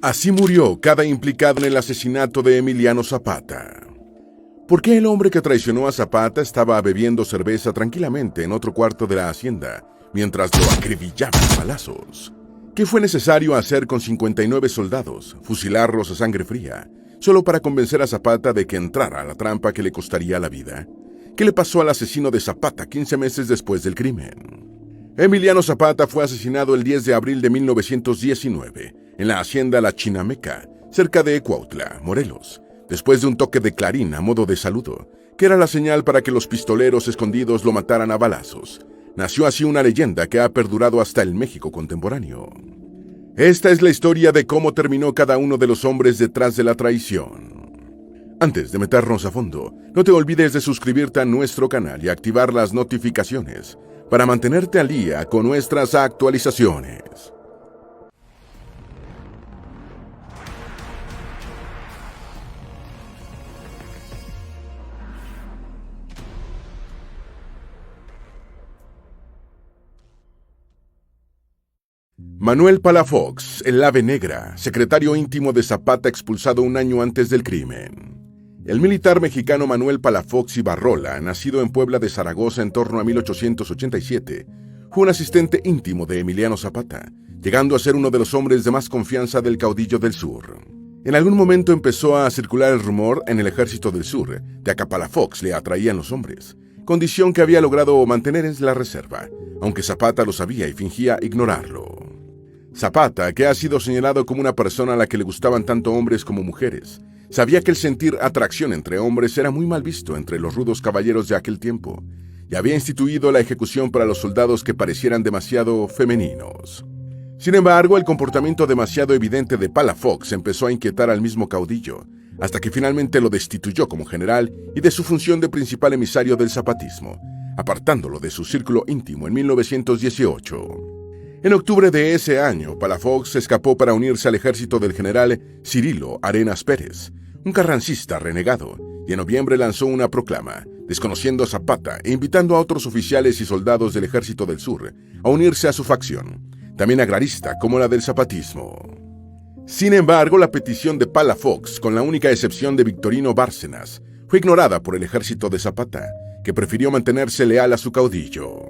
Así murió cada implicado en el asesinato de Emiliano Zapata. ¿Por qué el hombre que traicionó a Zapata estaba bebiendo cerveza tranquilamente en otro cuarto de la hacienda mientras lo acribillaban a balazos? ¿Qué fue necesario hacer con 59 soldados, fusilarlos a sangre fría, solo para convencer a Zapata de que entrara a la trampa que le costaría la vida? ¿Qué le pasó al asesino de Zapata 15 meses después del crimen? Emiliano Zapata fue asesinado el 10 de abril de 1919 en la hacienda La Chinameca, cerca de Cuautla, Morelos, después de un toque de clarín a modo de saludo, que era la señal para que los pistoleros escondidos lo mataran a balazos. Nació así una leyenda que ha perdurado hasta el México contemporáneo. Esta es la historia de cómo terminó cada uno de los hombres detrás de la traición. Antes de meternos a fondo, no te olvides de suscribirte a nuestro canal y activar las notificaciones para mantenerte al día con nuestras actualizaciones. Manuel Palafox, el Ave Negra, secretario íntimo de Zapata expulsado un año antes del crimen. El militar mexicano Manuel Palafox Ibarrola, nacido en Puebla de Zaragoza en torno a 1887, fue un asistente íntimo de Emiliano Zapata, llegando a ser uno de los hombres de más confianza del caudillo del sur. En algún momento empezó a circular el rumor en el ejército del sur de que a Palafox le atraían los hombres, condición que había logrado mantener en la reserva, aunque Zapata lo sabía y fingía ignorarlo. Zapata, que ha sido señalado como una persona a la que le gustaban tanto hombres como mujeres, sabía que el sentir atracción entre hombres era muy mal visto entre los rudos caballeros de aquel tiempo, y había instituido la ejecución para los soldados que parecieran demasiado femeninos. Sin embargo, el comportamiento demasiado evidente de Palafox empezó a inquietar al mismo caudillo, hasta que finalmente lo destituyó como general y de su función de principal emisario del zapatismo, apartándolo de su círculo íntimo en 1918. En octubre de ese año, Palafox escapó para unirse al ejército del general Cirilo Arenas Pérez, un carrancista renegado, y en noviembre lanzó una proclama, desconociendo a Zapata e invitando a otros oficiales y soldados del ejército del sur a unirse a su facción, también agrarista como la del zapatismo. Sin embargo, la petición de Palafox, con la única excepción de Victorino Bárcenas, fue ignorada por el ejército de Zapata, que prefirió mantenerse leal a su caudillo.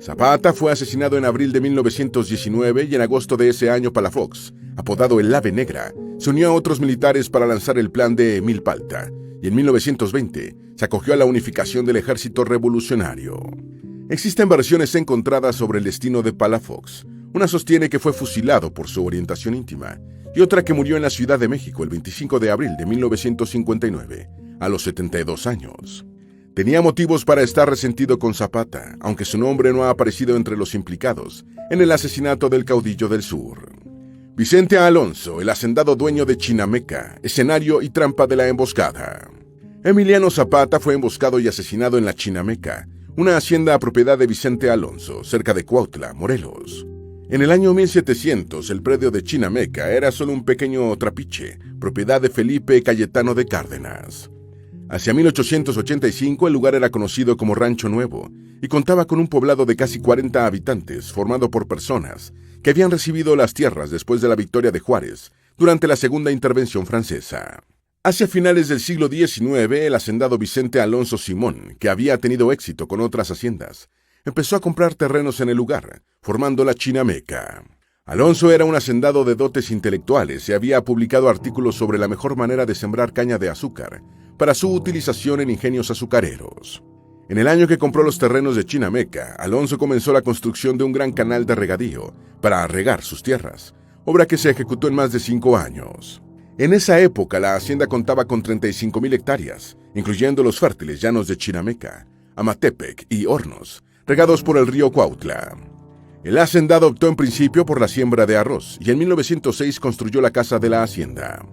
Zapata fue asesinado en abril de 1919 y en agosto de ese año Palafox, apodado el Ave Negra, se unió a otros militares para lanzar el plan de Milpalta, y en 1920 se acogió a la unificación del ejército revolucionario. Existen versiones encontradas sobre el destino de Palafox. Una sostiene que fue fusilado por su orientación íntima, y otra que murió en la Ciudad de México el 25 de abril de 1959, a los 72 años. Tenía motivos para estar resentido con Zapata, aunque su nombre no ha aparecido entre los implicados en el asesinato del caudillo del sur. Vicente Alonso, el hacendado dueño de Chinameca, escenario y trampa de la emboscada. Emiliano Zapata fue emboscado y asesinado en la Chinameca, una hacienda propiedad de Vicente Alonso, cerca de Cuautla, Morelos. En el año 1700, el predio de Chinameca era solo un pequeño trapiche, propiedad de Felipe Cayetano de Cárdenas. Hacia 1885 el lugar era conocido como Rancho Nuevo y contaba con un poblado de casi 40 habitantes formado por personas que habían recibido las tierras después de la victoria de Juárez durante la Segunda Intervención Francesa. Hacia finales del siglo XIX, el hacendado Vicente Alonso Simón, que había tenido éxito con otras haciendas, empezó a comprar terrenos en el lugar, formando la Chinameca. Alonso era un hacendado de dotes intelectuales y había publicado artículos sobre la mejor manera de sembrar caña de azúcar para su utilización en ingenios azucareros. En el año que compró los terrenos de Chinameca, Alonso comenzó la construcción de un gran canal de regadío para regar sus tierras, obra que se ejecutó en más de 5 años. En esa época, la hacienda contaba con 35,000 hectáreas, incluyendo los fértiles llanos de Chinameca, Amatepec y Hornos, regados por el río Cuautla. El hacendado optó en principio por la siembra de arroz y en 1906 construyó la casa de la hacienda.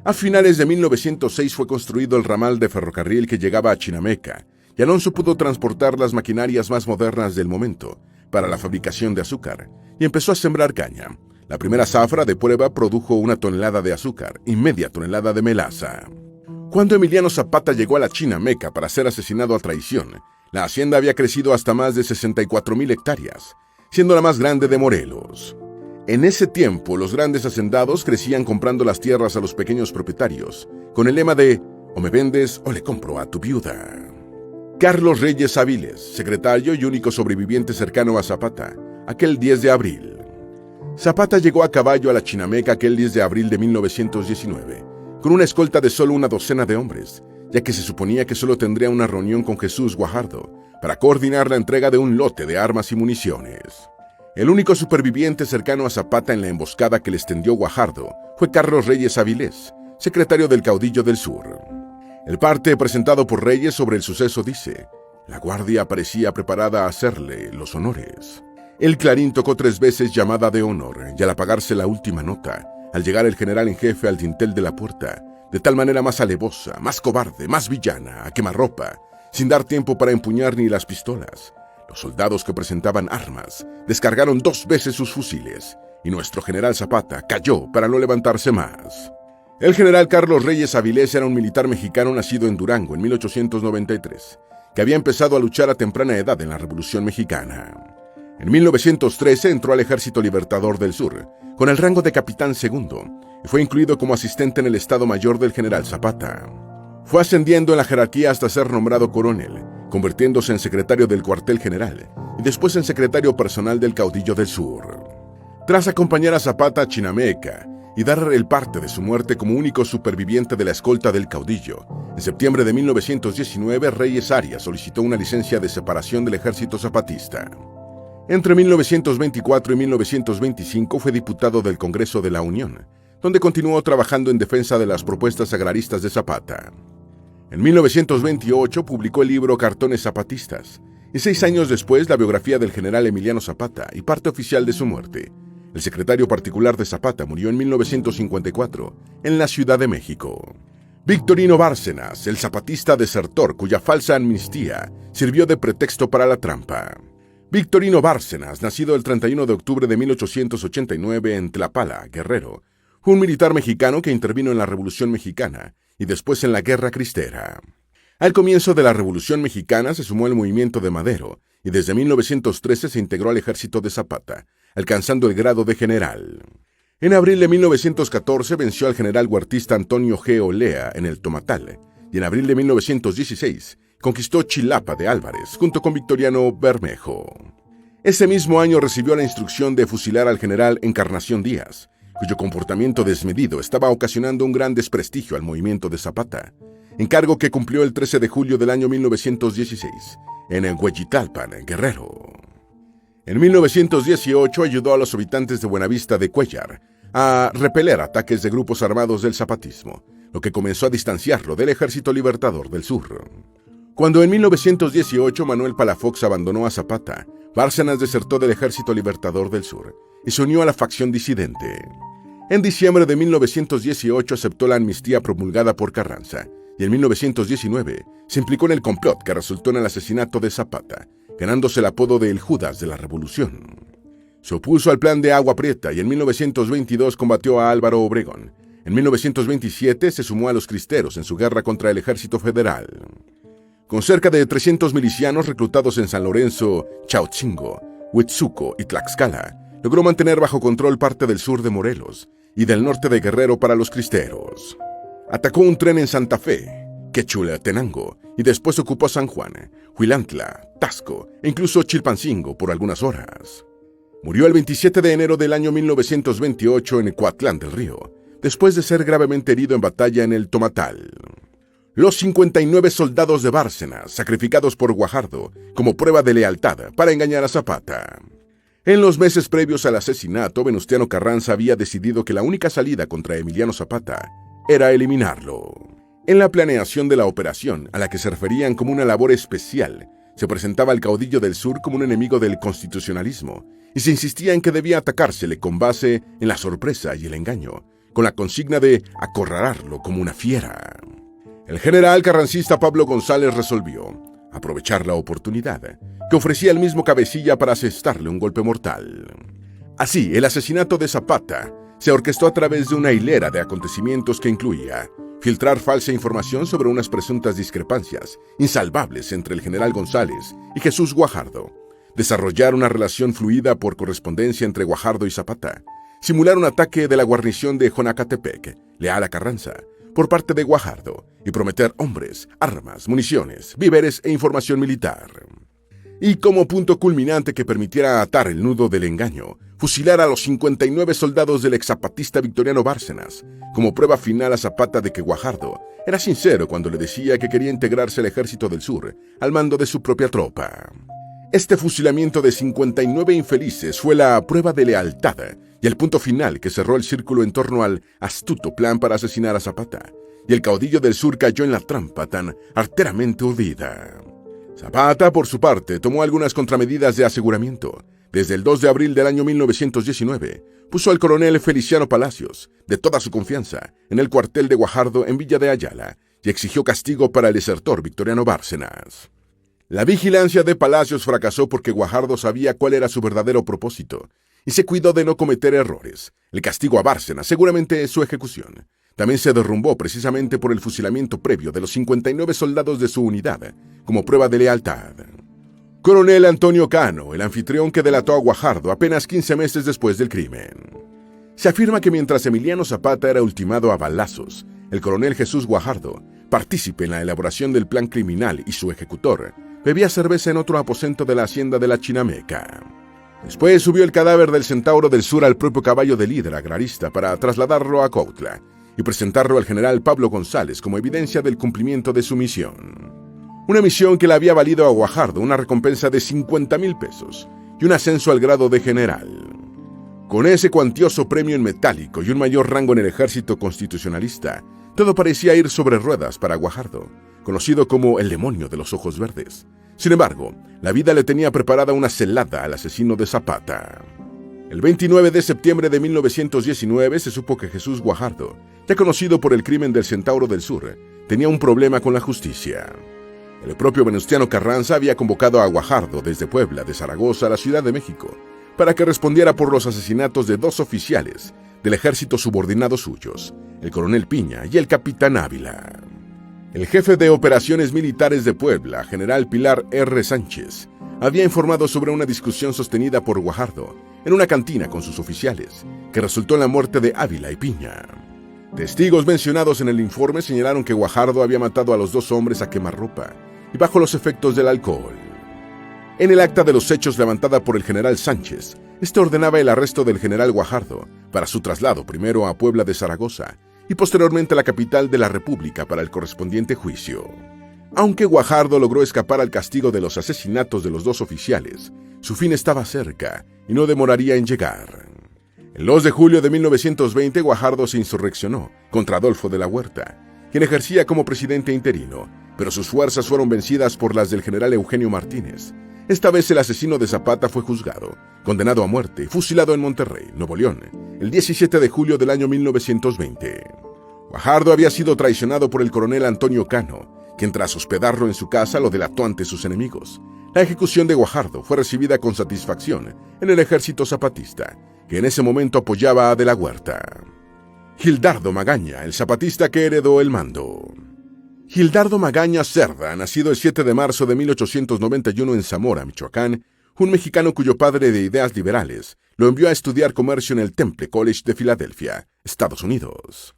A finales de 1906 fue construido el ramal de ferrocarril que llegaba a Chinameca, y Alonso pudo transportar las maquinarias más modernas del momento para la fabricación de azúcar, y empezó a sembrar caña. La primera zafra de prueba produjo 1 tonelada de azúcar y media tonelada de melaza. Cuando Emiliano Zapata llegó a la Chinameca para ser asesinado a traición, la hacienda había crecido hasta más de 64,000 hectáreas, siendo la más grande de Morelos. En ese tiempo, los grandes hacendados crecían comprando las tierras a los pequeños propietarios, con el lema de o me vendes o le compro a tu viuda. Carlos Reyes Avilés, secretario y único sobreviviente cercano a Zapata, aquel 10 de abril. Zapata llegó a caballo a la Chinameca aquel 10 de abril de 1919, con una escolta de solo una docena de hombres, ya que se suponía que solo tendría una reunión con Jesús Guajardo para coordinar la entrega de un lote de armas y municiones. El único superviviente cercano a Zapata en la emboscada que les tendió Guajardo fue Carlos Reyes Avilés, secretario del caudillo del sur. El parte presentado por Reyes sobre el suceso dice: la guardia parecía preparada a hacerle los honores. El clarín tocó 3 veces llamada de honor, y al apagarse la última nota, al llegar el general en jefe al dintel de la puerta, de tal manera más alevosa, más cobarde, más villana, a quemarropa, sin dar tiempo para empuñar ni las pistolas, los soldados que presentaban armas descargaron 2 veces sus fusiles, y nuestro general Zapata cayó para no levantarse más. El general Carlos Reyes Avilés era un militar mexicano nacido en Durango en 1893, que había empezado a luchar a temprana edad en la Revolución Mexicana. En 1913 entró al Ejército Libertador del Sur, con el rango de capitán segundo, y fue incluido como asistente en el Estado Mayor del general Zapata. Fue ascendiendo en la jerarquía hasta ser nombrado coronel, convirtiéndose en secretario del cuartel general y después en secretario personal del caudillo del sur. Tras acompañar a Zapata a Chinameca y dar el parte de su muerte como único superviviente de la escolta del caudillo, en septiembre de 1919 Reyes Arias solicitó una licencia de separación del ejército zapatista. Entre 1924 y 1925 fue diputado del Congreso de la Unión, donde continuó trabajando en defensa de las propuestas agraristas de Zapata. En 1928 publicó el libro Cartones Zapatistas, y 6 años después la biografía del general Emiliano Zapata y parte oficial de su muerte. El secretario particular de Zapata murió en 1954, en la Ciudad de México. Victorino Bárcenas, el zapatista desertor cuya falsa amnistía sirvió de pretexto para la trampa. Victorino Bárcenas, nacido el 31 de octubre de 1889 en Tlapala, Guerrero, fue un militar mexicano que intervino en la Revolución Mexicana y después en la Guerra Cristera. Al comienzo de la Revolución Mexicana se sumó al movimiento de Madero y desde 1913 se integró al ejército de Zapata, alcanzando el grado de general. En abril de 1914 venció al general huertista Antonio G. Olea en el Tomatal y en abril de 1916 conquistó Chilapa de Álvarez junto con Victoriano Bermejo. Ese mismo año recibió la instrucción de fusilar al general Encarnación Díaz, cuyo comportamiento desmedido estaba ocasionando un gran desprestigio al movimiento de Zapata, encargo que cumplió el 13 de julio del año 1916 en Hueyitalpan, Guerrero. En 1918 ayudó a los habitantes de Buenavista de Cuéllar a repeler ataques de grupos armados del zapatismo, lo que comenzó a distanciarlo del Ejército Libertador del Sur. Cuando en 1918 Manuel Palafox abandonó a Zapata, Bárcenas desertó del Ejército Libertador del Sur y se unió a la facción disidente. En diciembre de 1918 aceptó la amnistía promulgada por Carranza y en 1919 se implicó en el complot que resultó en el asesinato de Zapata, ganándose el apodo de El Judas de la Revolución. Se opuso al plan de Agua Prieta y en 1922 combatió a Álvaro Obregón. En 1927 se sumó a los cristeros en su guerra contra el Ejército Federal. Con cerca de 300 milicianos reclutados en San Lorenzo, Chaotzingo, Huitzuco y Tlaxcala, logró mantener bajo control parte del sur de Morelos y del norte de Guerrero para los cristeros. Atacó un tren en Santa Fe, Quechulatenango, y después ocupó San Juan, Huilantla, Tasco e incluso Chilpancingo por algunas horas. Murió el 27 de enero del año 1928 en Coatlán del Río, después de ser gravemente herido en batalla en el Tomatal. Los 59 soldados de Bárcenas, sacrificados por Guajardo como prueba de lealtad para engañar a Zapata. En los meses previos al asesinato, Venustiano Carranza había decidido que la única salida contra Emiliano Zapata era eliminarlo. En la planeación de la operación, a la que se referían como una labor especial, se presentaba al caudillo del sur como un enemigo del constitucionalismo y se insistía en que debía atacársele con base en la sorpresa y el engaño, con la consigna de acorralarlo como una fiera. El general carrancista Pablo González resolvió aprovechar la oportunidad que ofrecía el mismo cabecilla para asestarle un golpe mortal. Así, el asesinato de Zapata se orquestó a través de una hilera de acontecimientos que incluía filtrar falsa información sobre unas presuntas discrepancias insalvables entre el general González y Jesús Guajardo, desarrollar una relación fluida por correspondencia entre Guajardo y Zapata, simular un ataque de la guarnición de Jonacatepec, leal a Carranza, por parte de Guajardo, y prometer hombres, armas, municiones, víveres e información militar. Y como punto culminante que permitiera atar el nudo del engaño, fusilar a los 59 soldados del exzapatista Victoriano Bárcenas, como prueba final a Zapata de que Guajardo era sincero cuando le decía que quería integrarse al Ejército del Sur, al mando de su propia tropa. Este fusilamiento de 59 infelices fue la prueba de lealtad y el punto final que cerró el círculo en torno al astuto plan para asesinar a Zapata, y el caudillo del sur cayó en la trampa tan arteramente urdida. Zapata, por su parte, tomó algunas contramedidas de aseguramiento. Desde el 2 de abril del año 1919, puso al coronel Feliciano Palacios, de toda su confianza, en el cuartel de Guajardo en Villa de Ayala y exigió castigo para el desertor Victoriano Bárcenas. La vigilancia de Palacios fracasó porque Guajardo sabía cuál era su verdadero propósito y se cuidó de no cometer errores. El castigo a Bárcenas seguramente es su ejecución. También se derrumbó precisamente por el fusilamiento previo de los 59 soldados de su unidad, como prueba de lealtad. Coronel Antonio Cano, el anfitrión que delató a Guajardo apenas 15 meses después del crimen. Se afirma que mientras Emiliano Zapata era ultimado a balazos, el coronel Jesús Guajardo, partícipe en la elaboración del plan criminal y su ejecutor, bebía cerveza en otro aposento de la hacienda de la Chinameca. Después subió el cadáver del Centauro del Sur al propio caballo del líder agrarista para trasladarlo a Cuautla y presentarlo al general Pablo González como evidencia del cumplimiento de su misión. Una misión que le había valido a Guajardo una recompensa de 50,000 pesos y un ascenso al grado de general. Con ese cuantioso premio en metálico y un mayor rango en el ejército constitucionalista, todo parecía ir sobre ruedas para Guajardo, conocido como el demonio de los ojos verdes. Sin embargo, la vida le tenía preparada una celada al asesino de Zapata. El 29 de septiembre de 1919 se supo que Jesús Guajardo, ya conocido por el crimen del Centauro del Sur, tenía un problema con la justicia. El propio Venustiano Carranza había convocado a Guajardo desde Puebla, de Zaragoza, a la Ciudad de México, para que respondiera por los asesinatos de 2 oficiales del ejército subordinados suyos, el coronel Piña y el capitán Ávila. El jefe de operaciones militares de Puebla, general Pilar R. Sánchez, había informado sobre una discusión sostenida por Guajardo en una cantina con sus oficiales, que resultó en la muerte de Ávila y Piña. Testigos mencionados en el informe señalaron que Guajardo había matado a los 2 hombres a quemarropa y bajo los efectos del alcohol. En el acta de los hechos levantada por el general Sánchez, este ordenaba el arresto del general Guajardo para su traslado primero a Puebla de Zaragoza y posteriormente a la capital de la República para el correspondiente juicio. Aunque Guajardo logró escapar al castigo de los asesinatos de los 2 oficiales, su fin estaba cerca y no demoraría en llegar. El 2 de julio de 1920, Guajardo se insurreccionó contra Adolfo de la Huerta, quien ejercía como presidente interino, pero sus fuerzas fueron vencidas por las del general Eugenio Martínez. Esta vez el asesino de Zapata fue juzgado, condenado a muerte y fusilado en Monterrey, Nuevo León, el 17 de julio del año 1920. Guajardo había sido traicionado por el coronel Antonio Cano, quien tras hospedarlo en su casa lo delató ante sus enemigos. La ejecución de Guajardo fue recibida con satisfacción en el ejército zapatista, que en ese momento apoyaba a De la Huerta. Gildardo Magaña, el zapatista que heredó el mando. Gildardo Magaña Cerda, nacido el 7 de marzo de 1891 en Zamora, Michoacán, un mexicano cuyo padre de ideas liberales lo envió a estudiar comercio en el Temple College de Filadelfia, Estados Unidos.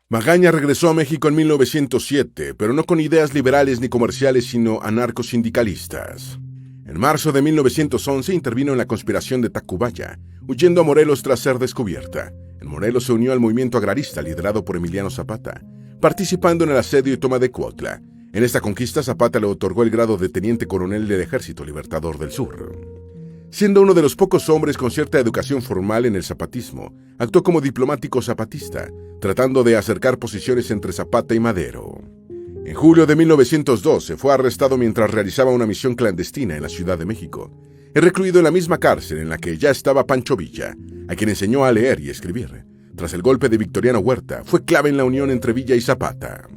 Magaña regresó a México en 1907, pero no con ideas liberales ni comerciales, sino anarcosindicalistas. En marzo de 1911 intervino en la conspiración de Tacubaya, huyendo a Morelos tras ser descubierta. En Morelos se unió al movimiento agrarista liderado por Emiliano Zapata, participando en el asedio y toma de Cuautla. En esta conquista, Zapata le otorgó el grado de teniente coronel del Ejército Libertador del Sur. Siendo uno de los pocos hombres con cierta educación formal en el zapatismo, actuó como diplomático zapatista, tratando de acercar posiciones entre Zapata y Madero. En julio de 1912 fue arrestado mientras realizaba una misión clandestina en la Ciudad de México, y recluido en la misma cárcel en la que ya estaba Pancho Villa, a quien enseñó a leer y escribir. Tras el golpe de Victoriano Huerta, fue clave en la unión entre Villa y Zapata.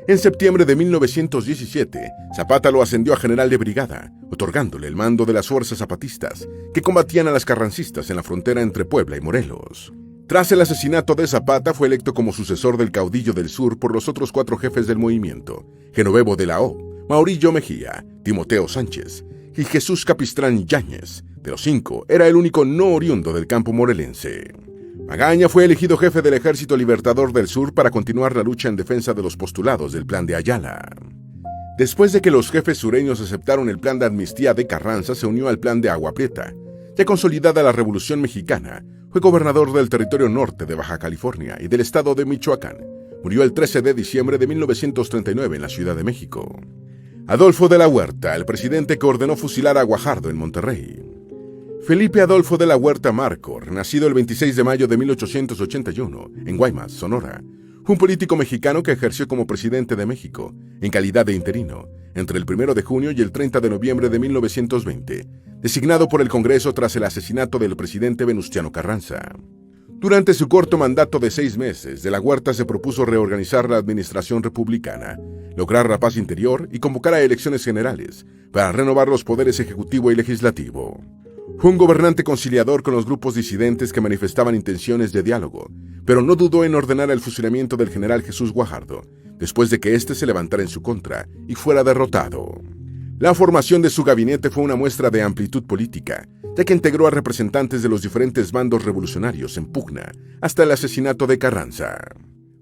En septiembre de 1917, Zapata lo ascendió a general de brigada, otorgándole el mando de las fuerzas zapatistas que combatían a las carrancistas en la frontera entre Puebla y Morelos. Tras el asesinato de Zapata, fue electo como sucesor del caudillo del sur por los otros 4 jefes del movimiento: Genovevo de la O, Maurillo Mejía, Timoteo Sánchez y Jesús Capistrán Yáñez. De los 5, era el único no oriundo del campo morelense. Magaña fue elegido jefe del Ejército Libertador del Sur para continuar la lucha en defensa de los postulados del Plan de Ayala. Después de que los jefes sureños aceptaron el plan de amnistía de Carranza, se unió al plan de Agua Prieta. Ya consolidada la Revolución Mexicana, fue gobernador del territorio norte de Baja California y del estado de Michoacán. Murió el 13 de diciembre de 1939 en la Ciudad de México. Adolfo de la Huerta, el presidente que ordenó fusilar a Guajardo en Monterrey. Felipe Adolfo de la Huerta Márcor, nacido el 26 de mayo de 1881 en Guaymas, Sonora, fue un político mexicano que ejerció como presidente de México, en calidad de interino, entre el 1 de junio y el 30 de noviembre de 1920, designado por el Congreso tras el asesinato del presidente Venustiano Carranza. Durante su corto mandato de 6 meses, de la Huerta se propuso reorganizar la administración republicana, lograr la paz interior y convocar a elecciones generales para renovar los poderes ejecutivo y legislativo. Fue un gobernante conciliador con los grupos disidentes que manifestaban intenciones de diálogo, pero no dudó en ordenar el fusilamiento del general Jesús Guajardo, después de que éste se levantara en su contra y fuera derrotado. La formación de su gabinete fue una muestra de amplitud política, ya que integró a representantes de los diferentes bandos revolucionarios en pugna hasta el asesinato de Carranza.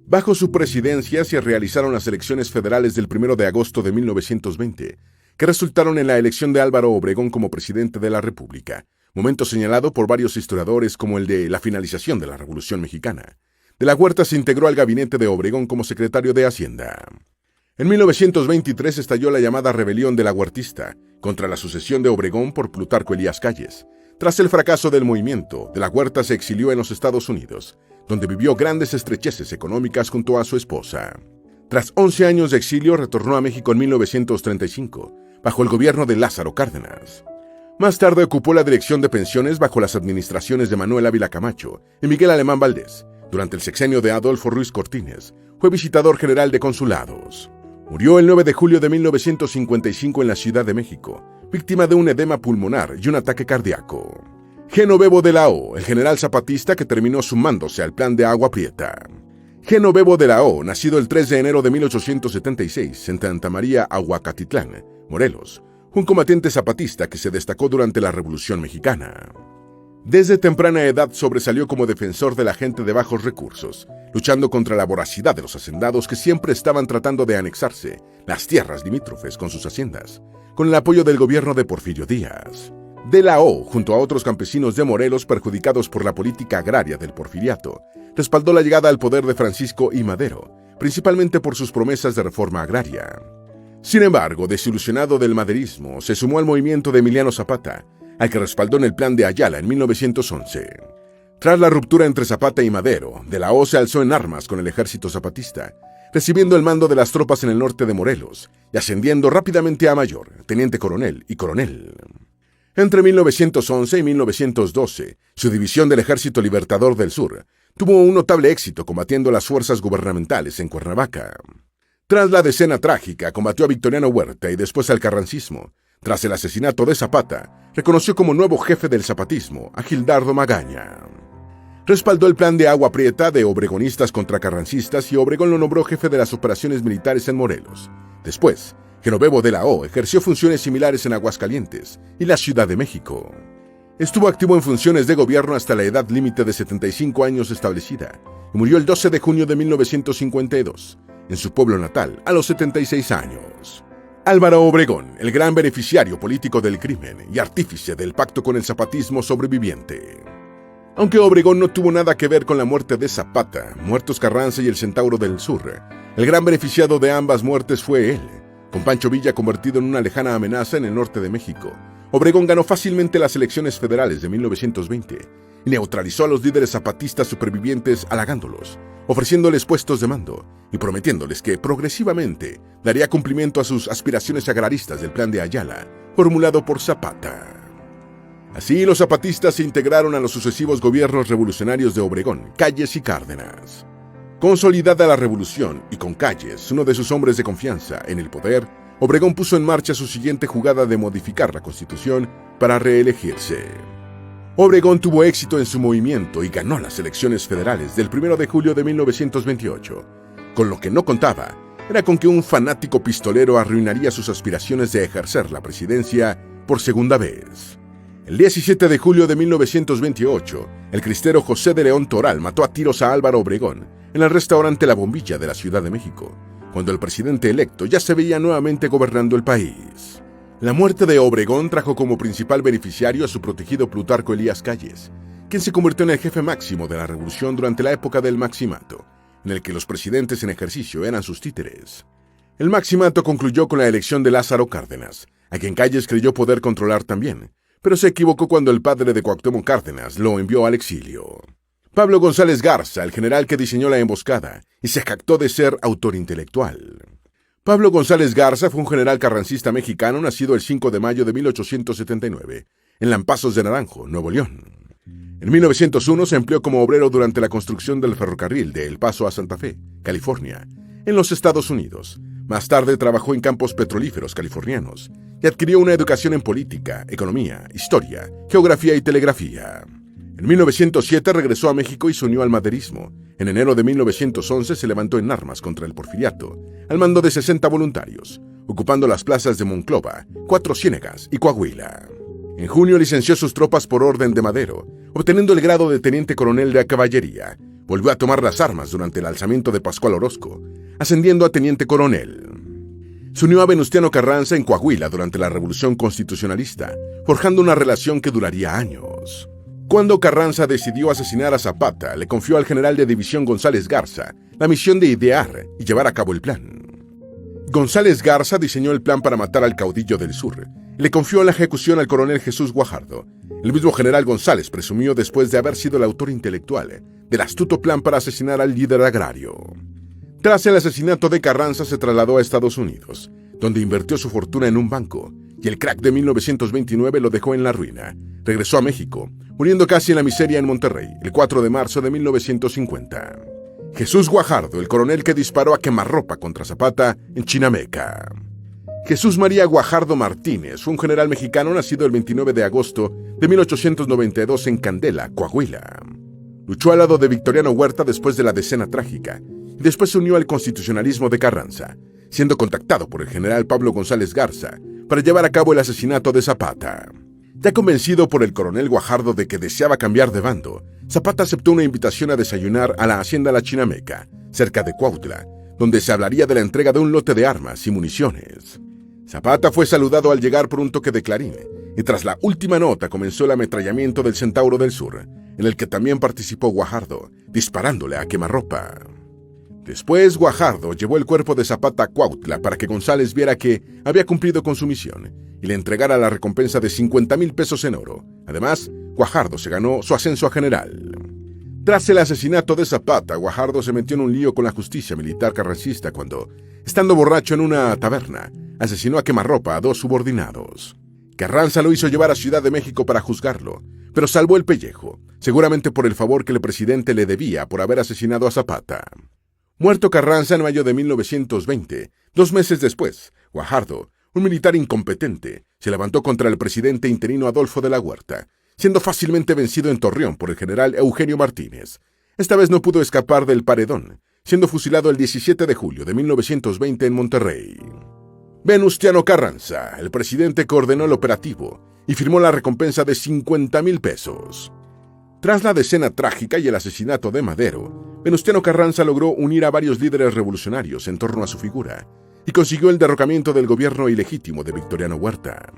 Bajo su presidencia se realizaron las elecciones federales del 1 de agosto de 1920, que resultaron en la elección de Álvaro Obregón como presidente de la República, momento señalado por varios historiadores como el de la finalización de la Revolución Mexicana. De la Huerta se integró al gabinete de Obregón como secretario de Hacienda. En 1923 estalló la llamada Rebelión de la Huertista contra la sucesión de Obregón por Plutarco Elías Calles. Tras el fracaso del movimiento, de la Huerta se exilió en los Estados Unidos, donde vivió grandes estrecheces económicas junto a su esposa. Tras 11 años de exilio, retornó a México en 1935, bajo el gobierno de Lázaro Cárdenas. Más tarde ocupó la dirección de pensiones bajo las administraciones de Manuel Ávila Camacho y Miguel Alemán Valdés. Durante el sexenio de Adolfo Ruiz Cortines, fue visitador general de consulados. Murió el 9 de julio de 1955 en la Ciudad de México, víctima de un edema pulmonar y un ataque cardíaco. Genovevo de la O, el general zapatista que terminó sumándose al plan de Agua Prieta. Genovevo de la O, nacido el 3 de enero de 1876 en Santa María, Aguacatitlán, Morelos, un combatiente zapatista que se destacó durante la Revolución Mexicana. Desde temprana edad sobresalió como defensor de la gente de bajos recursos, luchando contra la voracidad de los hacendados que siempre estaban tratando de anexarse las tierras limítrofes con sus haciendas, con el apoyo del gobierno de Porfirio Díaz. De la O, junto a otros campesinos de Morelos perjudicados por la política agraria del porfiriato, respaldó la llegada al poder de Francisco I. Madero, principalmente por sus promesas de reforma agraria. Sin embargo, desilusionado del maderismo, se sumó al movimiento de Emiliano Zapata, al que respaldó en el plan de Ayala en 1911. Tras la ruptura entre Zapata y Madero, de la O se alzó en armas con el ejército zapatista, recibiendo el mando de las tropas en el norte de Morelos y ascendiendo rápidamente a mayor, teniente coronel y coronel. Entre 1911 y 1912, su división del Ejército Libertador del Sur tuvo un notable éxito combatiendo las fuerzas gubernamentales en Cuernavaca. Tras la decena trágica, combatió a Victoriano Huerta y después al carrancismo. Tras el asesinato de Zapata, reconoció como nuevo jefe del zapatismo a Gildardo Magaña. Respaldó el plan de Agua Prieta de obregonistas contra carrancistas y Obregón lo nombró jefe de las operaciones militares en Morelos. Después, Genovevo de la O ejerció funciones similares en Aguascalientes y la Ciudad de México. Estuvo activo en funciones de gobierno hasta la edad límite de 75 años establecida y murió el 12 de junio de 1952. En su pueblo natal, a los 76 años. Álvaro Obregón, el gran beneficiario político del crimen y artífice del pacto con el zapatismo sobreviviente. Aunque Obregón no tuvo nada que ver con la muerte de Zapata, muertos Carranza y el Centauro del Sur, el gran beneficiado de ambas muertes fue él, con Pancho Villa convertido en una lejana amenaza en el norte de México. Obregón ganó fácilmente las elecciones federales de 1920 y neutralizó a los líderes zapatistas supervivientes halagándolos, ofreciéndoles puestos de mando y prometiéndoles que progresivamente daría cumplimiento a sus aspiraciones agraristas del plan de Ayala, formulado por Zapata. Así, los zapatistas se integraron a los sucesivos gobiernos revolucionarios de Obregón, Calles y Cárdenas. Consolidada la revolución y con Calles, uno de sus hombres de confianza, en el poder, Obregón puso en marcha su siguiente jugada de modificar la Constitución para reelegirse. Obregón tuvo éxito en su movimiento y ganó las elecciones federales del 1 de julio de 1928. Con lo que no contaba era con que un fanático pistolero arruinaría sus aspiraciones de ejercer la presidencia por segunda vez. El 17 de julio de 1928, el cristero José de León Toral mató a tiros a Álvaro Obregón en el restaurante La Bombilla de la Ciudad de México, cuando el presidente electo ya se veía nuevamente gobernando el país. La muerte de Obregón trajo como principal beneficiario a su protegido Plutarco Elías Calles, quien se convirtió en el jefe máximo de la revolución durante la época del Maximato, en el que los presidentes en ejercicio eran sus títeres. El Maximato concluyó con la elección de Lázaro Cárdenas, a quien Calles creyó poder controlar también, pero se equivocó cuando el padre de Cuauhtémoc Cárdenas lo envió al exilio. Pablo González Garza, el general que diseñó la emboscada y se jactó de ser autor intelectual. Pablo González Garza fue un general carrancista mexicano nacido el 5 de mayo de 1879, en Lampazos de Naranjo, Nuevo León. En 1901 se empleó como obrero durante la construcción del ferrocarril de El Paso a Santa Fe, California, en los Estados Unidos. Más tarde trabajó en campos petrolíferos californianos y adquirió una educación en política, economía, historia, geografía y telegrafía. En 1907 regresó a México y se unió al maderismo. En enero de 1911 se levantó en armas contra el porfiriato, al mando de 60 voluntarios, ocupando las plazas de Monclova, Cuatro Ciénegas y Coahuila. En junio licenció sus tropas por orden de Madero, obteniendo el grado de teniente coronel de caballería. Volvió a tomar las armas durante el alzamiento de Pascual Orozco, ascendiendo a teniente coronel. Se unió a Venustiano Carranza en Coahuila durante la Revolución Constitucionalista, forjando una relación que duraría años. Cuando Carranza decidió asesinar a Zapata, le confió al general de división González Garza la misión de idear y llevar a cabo el plan. González Garza diseñó el plan para matar al caudillo del sur y le confió la ejecución al coronel Jesús Guajardo. El mismo general González presumió después de haber sido el autor intelectual del astuto plan para asesinar al líder agrario. Tras el asesinato de Carranza se trasladó a Estados Unidos, donde invirtió su fortuna en un banco, y el crack de 1929 lo dejó en la ruina. Regresó a México, muriendo casi en la miseria en Monterrey, el 4 de marzo de 1950. Jesús Guajardo, el coronel que disparó a quemarropa contra Zapata en Chinameca. Jesús María Guajardo Martínez fue un general mexicano nacido el 29 de agosto de 1892 en Candela, Coahuila. Luchó al lado de Victoriano Huerta después de la Decena Trágica, y después se unió al constitucionalismo de Carranza, siendo contactado por el general Pablo González Garza para llevar a cabo el asesinato de Zapata. Ya convencido por el coronel Guajardo de que deseaba cambiar de bando, Zapata aceptó una invitación a desayunar a la hacienda La Chinameca, cerca de Cuautla, donde se hablaría de la entrega de un lote de armas y municiones. Zapata fue saludado al llegar por un toque de clarín, y tras la última nota comenzó el ametrallamiento del Centauro del Sur, en el que también participó Guajardo, disparándole a quemarropa. Después, Guajardo llevó el cuerpo de Zapata a Cuautla para que González viera que había cumplido con su misión y le entregara la recompensa de 50,000 pesos en oro. Además, Guajardo se ganó su ascenso a general. Tras el asesinato de Zapata, Guajardo se metió en un lío con la justicia militar carrancista cuando, estando borracho en una taberna, asesinó a quemarropa a 2 subordinados. Carranza lo hizo llevar a Ciudad de México para juzgarlo, pero salvó el pellejo, seguramente por el favor que el presidente le debía por haber asesinado a Zapata. Muerto Carranza en mayo de 1920, 2 meses después, Guajardo, un militar incompetente, se levantó contra el presidente interino Adolfo de la Huerta, siendo fácilmente vencido en Torreón por el general Eugenio Martínez. Esta vez no pudo escapar del paredón, siendo fusilado el 17 de julio de 1920 en Monterrey. Venustiano Carranza, el presidente que ordenó el operativo y firmó la recompensa de 50,000 pesos. Tras la Decena Trágica y el asesinato de Madero, Venustiano Carranza logró unir a varios líderes revolucionarios en torno a su figura y consiguió el derrocamiento del gobierno ilegítimo de Victoriano Huerta.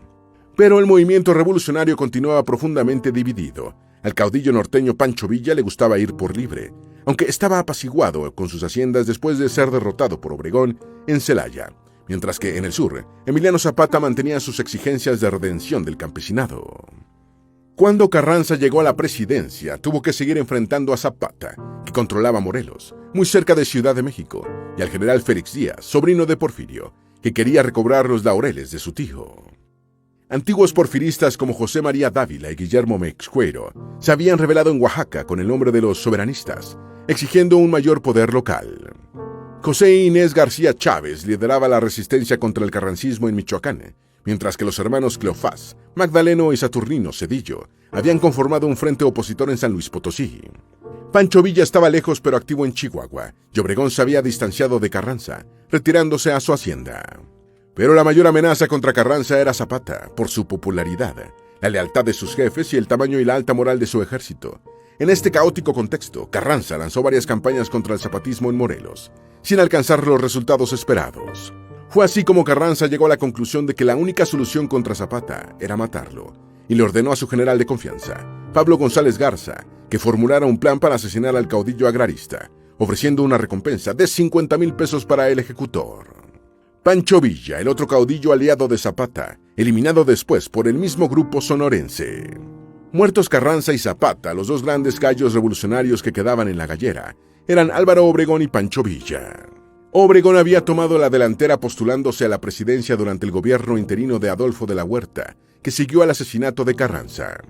Pero el movimiento revolucionario continuaba profundamente dividido. Al caudillo norteño Pancho Villa le gustaba ir por libre, aunque estaba apaciguado con sus haciendas después de ser derrotado por Obregón en Celaya, mientras que en el sur, Emiliano Zapata mantenía sus exigencias de redención del campesinado. Cuando Carranza llegó a la presidencia, tuvo que seguir enfrentando a Zapata, que controlaba Morelos, muy cerca de Ciudad de México, y al general Félix Díaz, sobrino de Porfirio, que quería recobrar los laureles de su tío. Antiguos porfiristas como José María Dávila y Guillermo Meixcuero se habían rebelado en Oaxaca con el nombre de los soberanistas, exigiendo un mayor poder local. José Inés García Chávez lideraba la resistencia contra el carrancismo en Michoacán, mientras que los hermanos Cleofás, Magdaleno y Saturnino Cedillo habían conformado un frente opositor en San Luis Potosí. Pancho Villa estaba lejos pero activo en Chihuahua, y Obregón se había distanciado de Carranza, retirándose a su hacienda. Pero la mayor amenaza contra Carranza era Zapata, por su popularidad, la lealtad de sus jefes y el tamaño y la alta moral de su ejército. En este caótico contexto, Carranza lanzó varias campañas contra el zapatismo en Morelos, sin alcanzar los resultados esperados. Fue así como Carranza llegó a la conclusión de que la única solución contra Zapata era matarlo, y le ordenó a su general de confianza, Pablo González Garza, que formulara un plan para asesinar al caudillo agrarista, ofreciendo una recompensa de 50,000 pesos para el ejecutor. Pancho Villa, el otro caudillo aliado de Zapata, eliminado después por el mismo grupo sonorense. Muertos Carranza y Zapata, los dos grandes gallos revolucionarios que quedaban en la gallera, eran Álvaro Obregón y Pancho Villa. Obregón había tomado la delantera postulándose a la presidencia durante el gobierno interino de Adolfo de la Huerta, que siguió al asesinato de Carranza.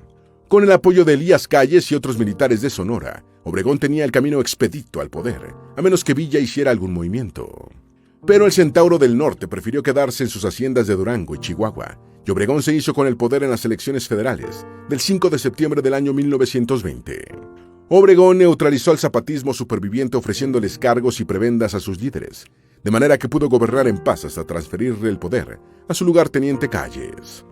Con el apoyo de Elías Calles y otros militares de Sonora, Obregón tenía el camino expedito al poder, a menos que Villa hiciera algún movimiento. Pero el Centauro del Norte prefirió quedarse en sus haciendas de Durango y Chihuahua, y Obregón se hizo con el poder en las elecciones federales del 5 de septiembre del año 1920. Obregón neutralizó al zapatismo superviviente ofreciéndoles cargos y prebendas a sus líderes, de manera que pudo gobernar en paz hasta transferirle el poder a su lugarteniente Calles.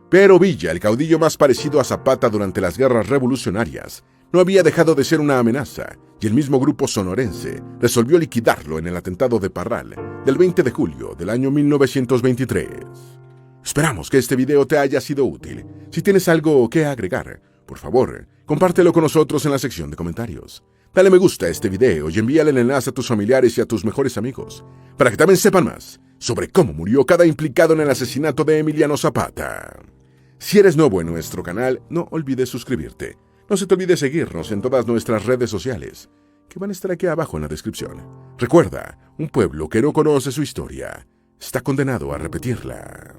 Pero Villa, el caudillo más parecido a Zapata durante las guerras revolucionarias, no había dejado de ser una amenaza, y el mismo grupo sonorense resolvió liquidarlo en el atentado de Parral del 20 de julio del año 1923. Esperamos que este video te haya sido útil. Si tienes algo que agregar, por favor, compártelo con nosotros en la sección de comentarios. Dale me gusta a este video y envíale el enlace a tus familiares y a tus mejores amigos, para que también sepan más sobre cómo murió cada implicado en el asesinato de Emiliano Zapata. Si eres nuevo en nuestro canal, no olvides suscribirte. No se te olvide seguirnos en todas nuestras redes sociales, que van a estar aquí abajo en la descripción. Recuerda, un pueblo que no conoce su historia está condenado a repetirla.